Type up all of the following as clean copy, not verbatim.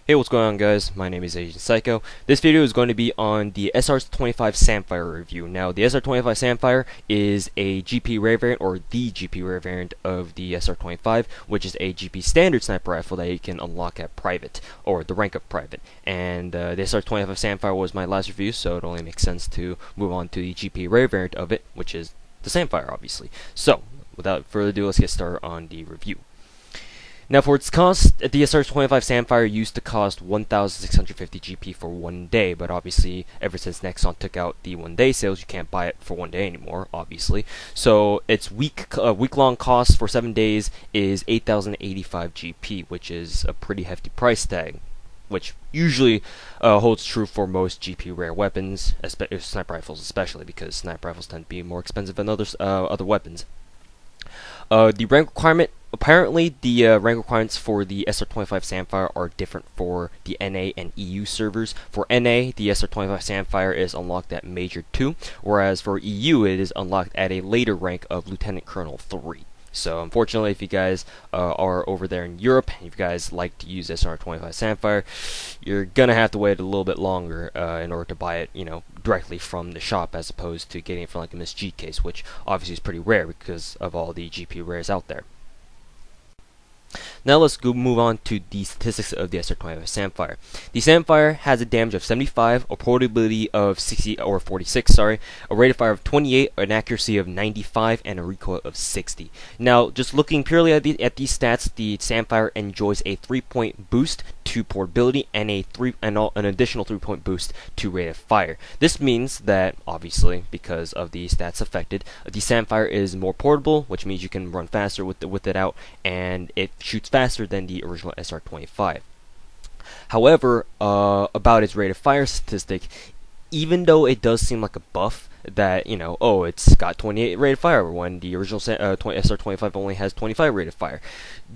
Hey, what's going on, guys? My name is Agent Psycho. This video is going to be on the SR-25 Sandfire review. Now, the SR-25 Sandfire is a GP rare variant, or the GP rare variant of the SR-25, which is a GP standard sniper rifle that you can unlock at private, or the rank of private. And the SR-25 Sandfire was my last review, so it only makes sense to move on to the GP rare variant of it, which is the Sandfire, obviously. So, without further ado, let's get started on the review. Now, for its cost, the SR-25 Sandfire used to cost 1,650 GP for 1 day, but obviously, ever since Nexon took out the 1 day sales, you can't buy it for 1 day anymore, obviously. So, its week-long cost for 7 days is 8,085 GP, which is a pretty hefty price tag, which usually holds true for most GP rare weapons, sniper rifles especially, because sniper rifles tend to be more expensive than other weapons. The rank requirement, apparently the rank requirements for the SR-25 Sandfire are different for the NA and EU servers. For NA, the SR-25 Sandfire is unlocked at Major 2, whereas for EU it is unlocked at a later rank of Lieutenant Colonel 3. So unfortunately, if you guys are over there in Europe, and if you guys like to use SR-25 Sandfire, you're gonna have to wait a little bit longer in order to buy it, directly from the shop, as opposed to getting it from like a MSG case, which obviously is pretty rare because of all the GP rares out there. Now let's move on to the statistics of the SR-25 Sandfire. The Sandfire has a damage of 75, a portability of 46, a rate of fire of 28, an accuracy of 95, and a recoil of 60. Now, just looking purely at these stats, the Sandfire enjoys a 3-point boost to portability and an additional 3-point boost to rate of fire. This means that, obviously, because of the stats affected, the Sandfire is more portable, which means you can run faster with it out, and it shoots faster than the original SR-25. However, about its rate of fire statistic, even though it does seem like a buff that, it's got 28 rate of fire when the original SR-25 only has 25 rate of fire.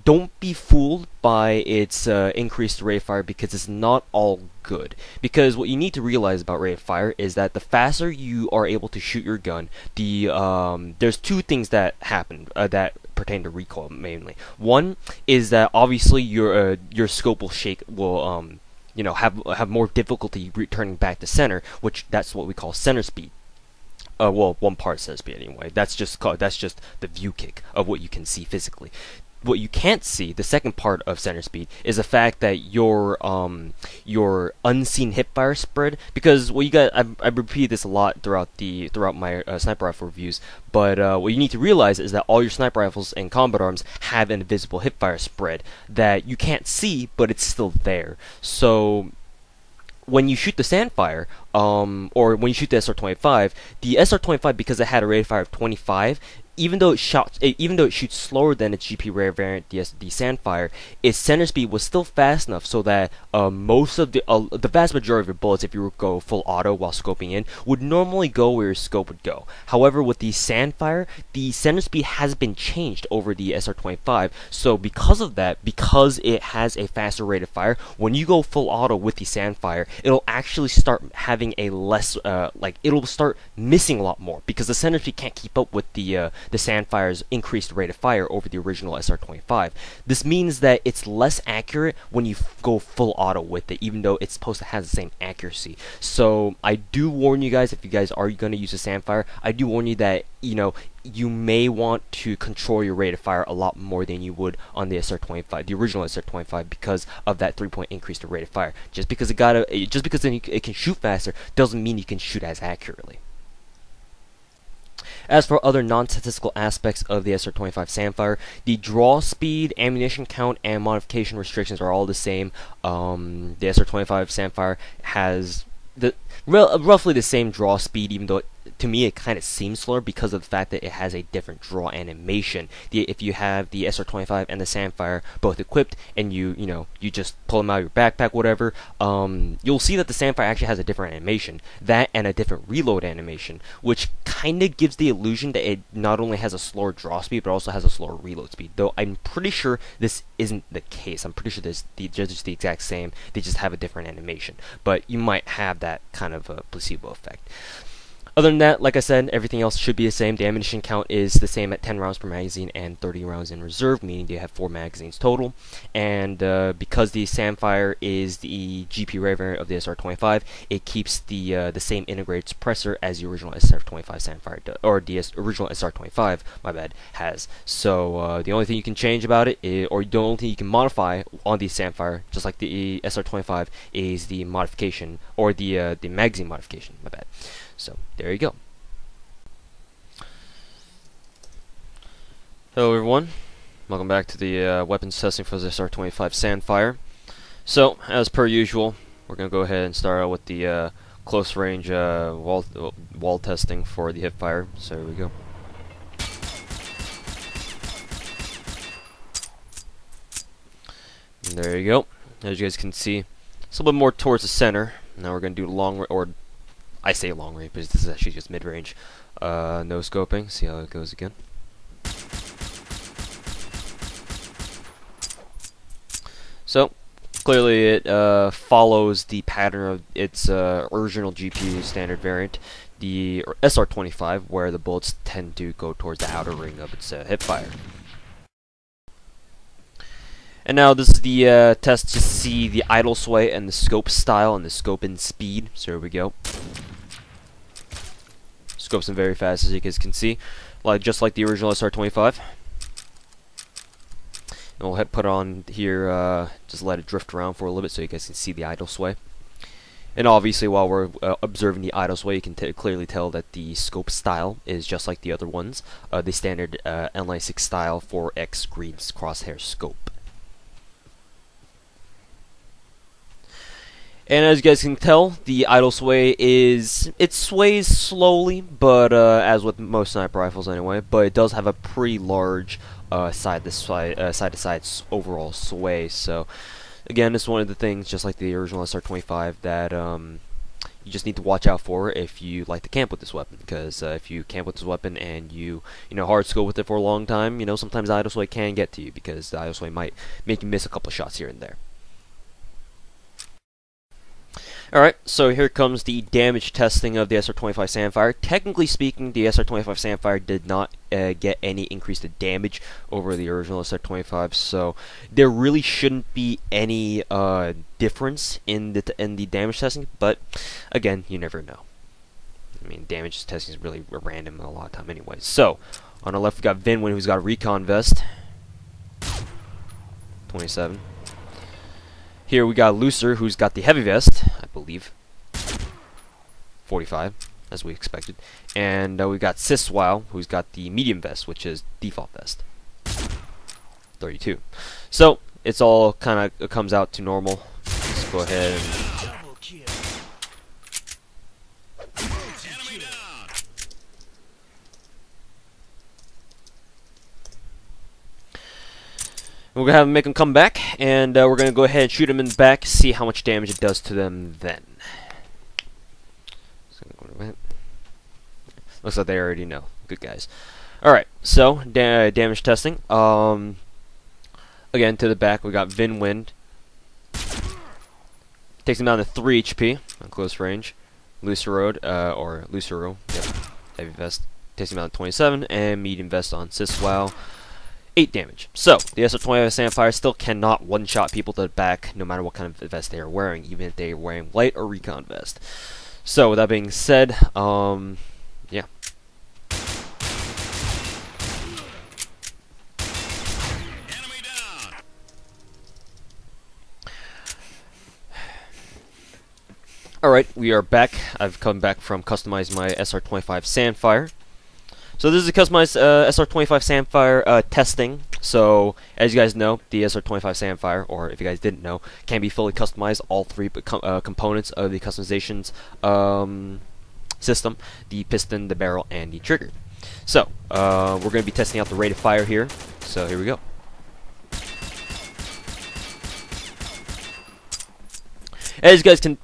Don't be fooled by its increased rate of fire, because it's not all good. Because what you need to realize about rate of fire is that the faster you are able to shoot your gun, there's two things that happen that pertain to recoil mainly. One is that obviously your scope will have more difficulty returning back to center, which that's what we call center speed. Well, one part center speed anyway. That's just the view kick of what you can see physically. What you can't see, the second part of center speed, is the fact that your unseen hipfire spread. Because what you got, I've repeated this a lot throughout my sniper rifle reviews. But what you need to realize is that all your sniper rifles and combat arms have an invisible hipfire spread that you can't see, but it's still there. So when you shoot the Sandfire, or when you shoot the SR-25, the SR-25, because it had a rate of fire of 25, even though it shoots slower than its GP rare variant, the Sandfire, its center speed was still fast enough so that most of the vast majority of your bullets, if you were to go full auto while scoping in, would normally go where your scope would go. However, with the Sandfire, the center speed has been changed over the SR-25, so because of that, because it has a faster rate of fire, when you go full auto with the Sandfire, it'll actually start having a less, it'll start missing a lot more, because the center speed can't keep up with the Sandfire's increased rate of fire over the original SR-25. This means that it's less accurate when you go full auto with it, even though it's supposed to have the same accuracy. So I do warn you guys, if you guys are going to use a Sandfire, I do warn you that, you may want to control your rate of fire a lot more than you would on the SR-25, the original SR-25, because of that 3-point increase to rate of fire. Just because it can shoot faster doesn't mean you can shoot as accurately. As for other non-statistical aspects of the SR-25 Sandfire, the draw speed, ammunition count, and modification restrictions are all the same. The SR-25 Sandfire has roughly the same draw speed, even though to me it kind of seems slower because of the fact that it has a different draw animation. If you have the SR-25 and the Sandfire both equipped, and you just pull them out of your backpack, whatever, you'll see that the Sandfire actually has a different animation, that and a different reload animation, which kind of gives the illusion that it not only has a slower draw speed but also has a slower reload speed. Though I'm pretty sure this isn't the case. I'm pretty sure they're just the exact same. They just have a different animation, but you might have that kind of a placebo effect. Other than that, like I said, everything else should be the same. The ammunition count is the same at 10 rounds per magazine and 30 rounds in reserve, meaning they have 4 magazines total. And because the Sandfire is the GP rare variant of the SR-25, it keeps the same integrated suppressor as the original SR-25 Sandfire, or the original SR-25, my bad, has. So the only thing you can change about it, or the only thing you can modify on the Sandfire, just like the SR-25, is the modification, or the magazine modification, my bad. So there you go. Hello everyone, welcome back to the weapons testing for the SR-25 Sandfire. So as per usual, we're gonna go ahead and start out with the close range wall testing for the Hipfire. So here we go. And there you go. As you guys can see, it's a little bit more towards the center. Now we're gonna do long, or I say long range, but this is actually just mid-range no scoping. See how it goes again. So clearly it follows the pattern of its original GPU standard variant, the SR-25, where the bullets tend to go towards the outer ring of its hipfire. And now this is the test to see the idle sway and the scope style and the scope and speed. So here we go. Scopes them very fast, as you guys can see, just like the original SR-25. And we'll put it on here, just let it drift around for a little bit so you guys can see the idle sway. And obviously, while we're observing the idle sway, you can clearly tell that the scope style is just like the other ones, the standard L96 style 4X green crosshair scope. And as you guys can tell, the idle sway it sways slowly, but as with most sniper rifles anyway, but it does have a pretty large side-to-side overall sway. So again, it's one of the things, just like the original SR-25, that you just need to watch out for if you like to camp with this weapon. Because if you camp with this weapon and you hard scope with it for a long time, sometimes the idle sway can get to you, because the idle sway might make you miss a couple shots here and there. Alright, so here comes the damage testing of the SR-25 Sandfire. Technically speaking, the SR-25 Sandfire did not get any increase to damage over the original SR-25, so there really shouldn't be any difference in the damage testing, but again, you never know. I mean, damage testing is really random a lot of time anyway. So, on the left we got Vinwin, who's got a recon vest. 27. Here we got Looser, who's got the heavy vest, I believe. 45, as we expected. And we got Siswile, who's got the medium vest, which is default vest. 32. So, it's all kind of comes out to normal. Let's go ahead and... We're going to have them make them come back, and we're going to go ahead and shoot them in the back, see how much damage it does to them then. Looks like they already know. Good guys. Alright, so, damage testing. Again, to the back, we got Vinwind. Takes him down to 3 HP on close range. Lucero, yep, heavy vest. Takes him down to 27, and medium vest on Siswile. 8 damage. So, the SR-25 Sandfire still cannot one-shot people to the back, no matter what kind of vest they are wearing, even if they are wearing light or recon vest. So, with that being said, yeah. Alright, we are back. I've come back from customizing my SR-25 Sandfire. So this is a customized SR-25 Sandfire testing. So as you guys know, the SR-25 Sandfire, or if you guys didn't know, can be fully customized. All 3 components of the customizations system: the piston, the barrel, and the trigger. So we're going to be testing out the rate of fire here. So here we go. As you guys can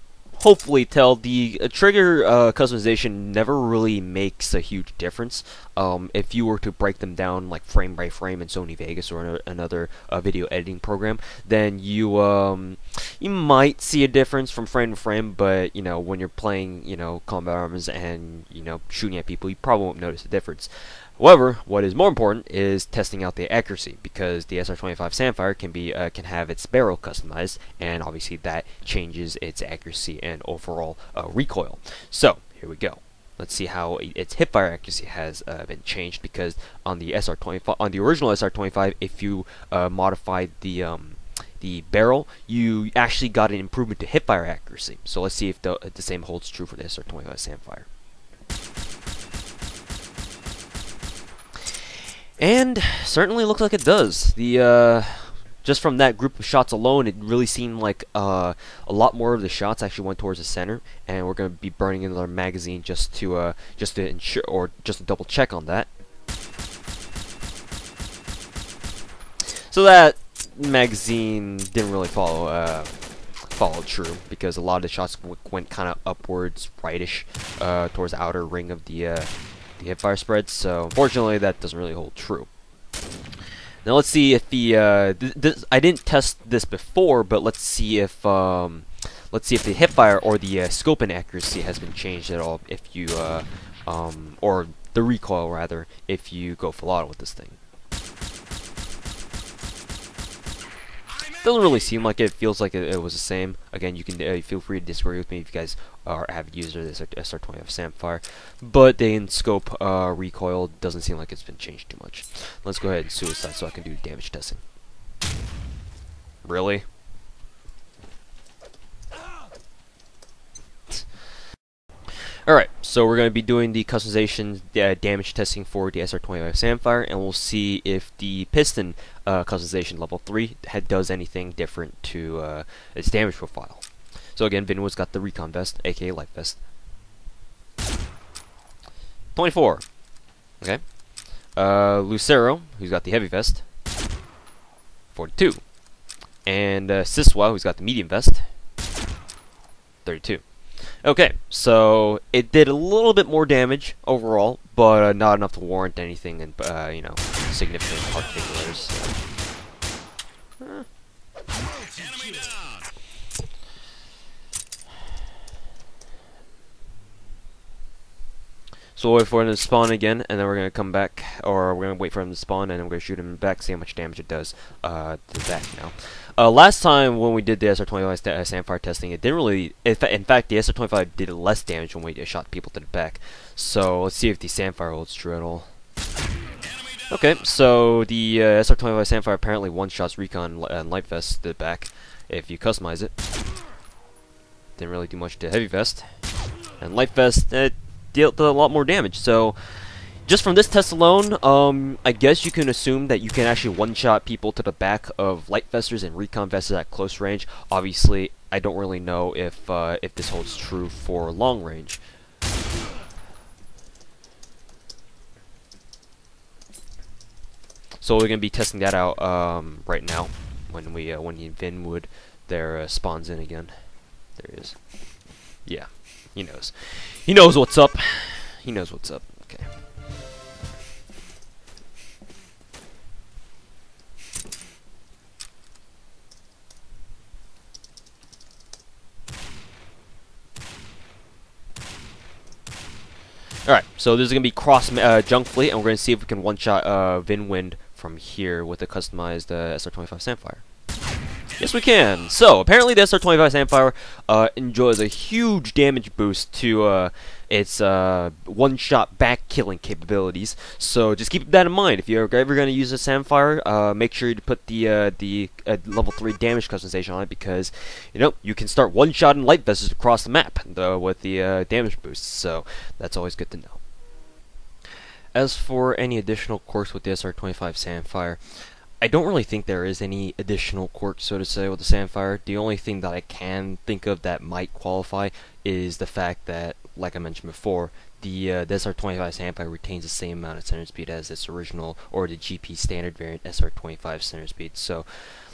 hopefully tell, the trigger customization never really makes a huge difference. If you were to break them down like frame by frame in Sony Vegas or another video editing program, then you might see a difference from frame to frame. But when you're playing combat arms and shooting at people, you probably won't notice a difference. However, what is more important is testing out the accuracy, because the SR-25 Sandfire can have its barrel customized, and obviously that changes its accuracy and overall recoil. So here we go. Let's see how its hipfire accuracy has been changed, because on the SR-25, on the original SR-25, if you modified the barrel, you actually got an improvement to hipfire accuracy. So let's see if the same holds true for the SR-25 Sandfire. And certainly looks like it does. Just from that group of shots alone, it really seemed like a lot more of the shots actually went towards the center, and we're going to be burning another magazine just to ensure, or just to double check on that. So that magazine didn't really follow true, because a lot of the shots went kind of upwards, rightish, towards the outer ring of the Hipfire Spread. So unfortunately, that doesn't really hold true. Now let's see if I didn't test this before, but let's see if the hipfire or the scoping accuracy has been changed at all. If you or the recoil rather, if you go full auto with this thing. Doesn't really seem like it. Feels like it was the same. Again, you can feel free to disagree with me if you guys are avid users of this SR-25 Sandfire. But the in-scope recoil doesn't seem like it's been changed too much. Let's go ahead and suicide so I can do damage testing. Really? Alright, so we're going to be doing the customization damage testing for the SR-25 Sandfire, and we'll see if the piston customization level 3 does anything different to its damage profile. So again, Vinwood's got the recon vest, aka light vest. 24. Okay. Lucero, who's got the heavy vest. 42. And Siswa, who's got the medium vest. 32. Okay, so it did a little bit more damage overall, but not enough to warrant anything in, significant particulars. So we'll wait for him to spawn again, and then we're going to come back, or we're going to wait for him to spawn, and then we're going to shoot him back, see how much damage it does to the back now. Last time when we did the SR-25 Sandfire testing, it didn't really... In fact, the SR-25 did less damage when we shot people to the back. So let's see if the Sandfire holds true at all. Okay, so the SR-25 Sandfire apparently one-shots recon and light vest to the back if you customize it. Didn't really do much to heavy vest. And light vest dealt a lot more damage. So just from this test alone, I guess you can assume that you can actually one-shot people to the back of light vesters and recon vesters at close range. Obviously, I don't really know if this holds true for long range. So we're gonna be testing that out right now when Vinwood there spawns in again. There he is. Yeah, he knows. He knows what's up. He knows what's up. Okay. Alright, so this is going to be cross junk fleet, and we're going to see if we can one-shot Vinwind from here with the customized SR-25 Sandfire. Yes, we can! So, apparently the SR-25 Sandfire enjoys a huge damage boost to its one-shot back-killing capabilities. So, just keep that in mind. If you're ever going to use a Sandfire, make sure you put the level 3 damage customization on it, because, you can start one-shotting light vessels across the map with the damage boosts. So, that's always good to know. As for any additional quirks with the SR-25 Sandfire, I don't really think there is any additional quirks, so to say, with the Sandfire. The only thing that I can think of that might qualify is the fact that, like I mentioned before, the SR-25 Sandfire retains the same amount of center speed as its original, or the GP standard variant SR-25 center speed. So,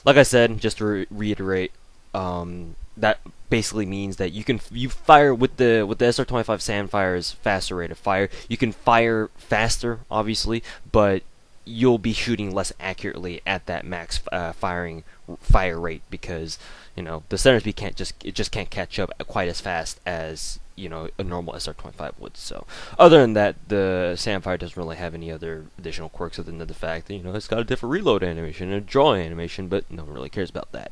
like I said, just to reiterate, that basically means that you fire with the SR-25 Sandfire's faster rate of fire. You can fire faster, obviously, but you'll be shooting less accurately at that max fire rate because the center speed just can't catch up quite as fast as a normal SR-25 would. So other than that, the Sandfire doesn't really have any other additional quirks other than the fact that it's got a different reload animation and a draw animation, but no one really cares about that.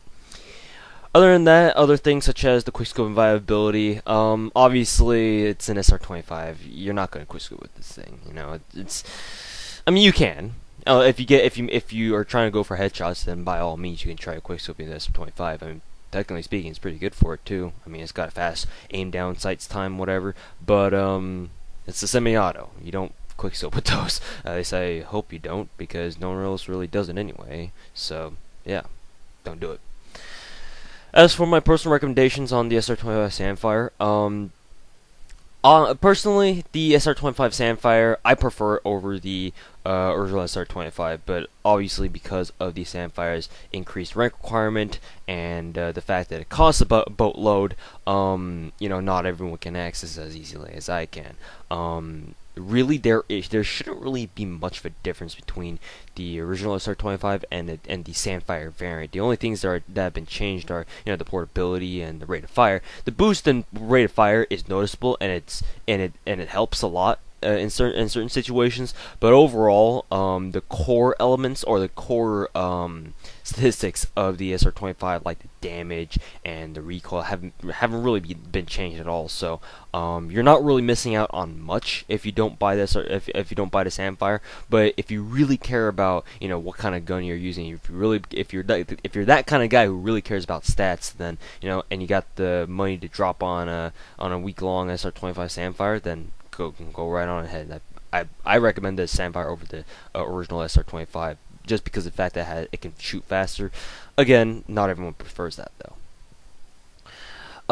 Other than that, other things such as the Quickscoping Viability, obviously it's an SR-25. You're not going to quickscope with this thing. I mean, you can. If you are trying to go for headshots, then by all means you can try quickscoping the SR-25. I mean, technically speaking, it's pretty good for it too. I mean, it's got a fast aim down, sights time, whatever. But it's a semi-auto. You don't quickscope with those. At least I hope you don't, because no one else really does it anyway. So yeah, don't do it. As for my personal recommendations on the SR-25 Sandfire, personally, the SR-25 Sandfire I prefer over the original SR-25, but obviously because of the Sandfire's increased rank requirement and the fact that it costs a boatload, not everyone can access it as easily as I can. Really, there shouldn't really be much of a difference between the original SR-25 and the Sandfire variant. The only things that have been changed are the portability and the rate of fire. The boost in rate of fire is noticeable, and it helps a lot in certain situations. But overall, the core elements or the core statistics of the SR-25, like the damage and the recoil, haven't really been changed at all. So you're not really missing out on much if you don't buy this, or if you don't buy the Sandfire. But if you really care about what kind of gun you're using, if you're that kind of guy who really cares about stats, then and you got the money to drop on a week-long SR-25 Sandfire, then go right on ahead. I recommend the Sandfire over the original SR-25 just because of the fact that it can shoot faster. Again, not everyone prefers that though.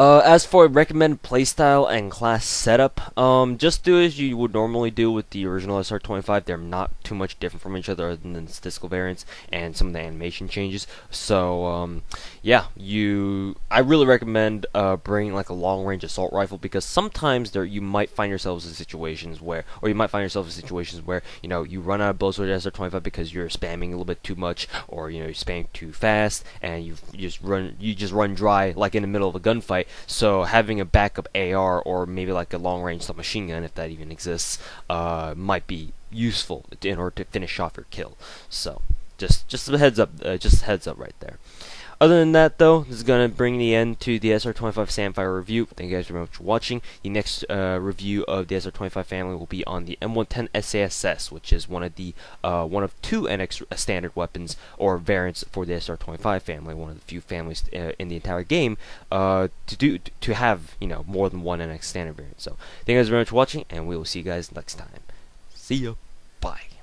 As for recommended playstyle and class setup, just do as you would normally do with the original SR-25. They're not too much different from each other than the statistical variants and some of the animation changes. So, yeah, I really recommend bringing like a long-range assault rifle, because sometimes you might find yourselves in situations where, you you run out of bullets with the SR-25 because you're spamming a little bit too much, or you're spamming too fast, and you just run dry, like in the middle of a gunfight. So having a backup AR or maybe like a long-range submachine gun, if that even exists, might be useful in order to finish off your kill. So just a heads up, right there. Other than that, though, this is going to bring the end to the SR-25 Sandfire review. Thank you guys very much for watching. The next review of the SR-25 family will be on the M110 SASS, which is one of two NX standard weapons or variants for the SR-25 family. One of the few families in the entire game to have more than one NX standard variant. So thank you guys very much for watching, and we will see you guys next time. See ya. Bye.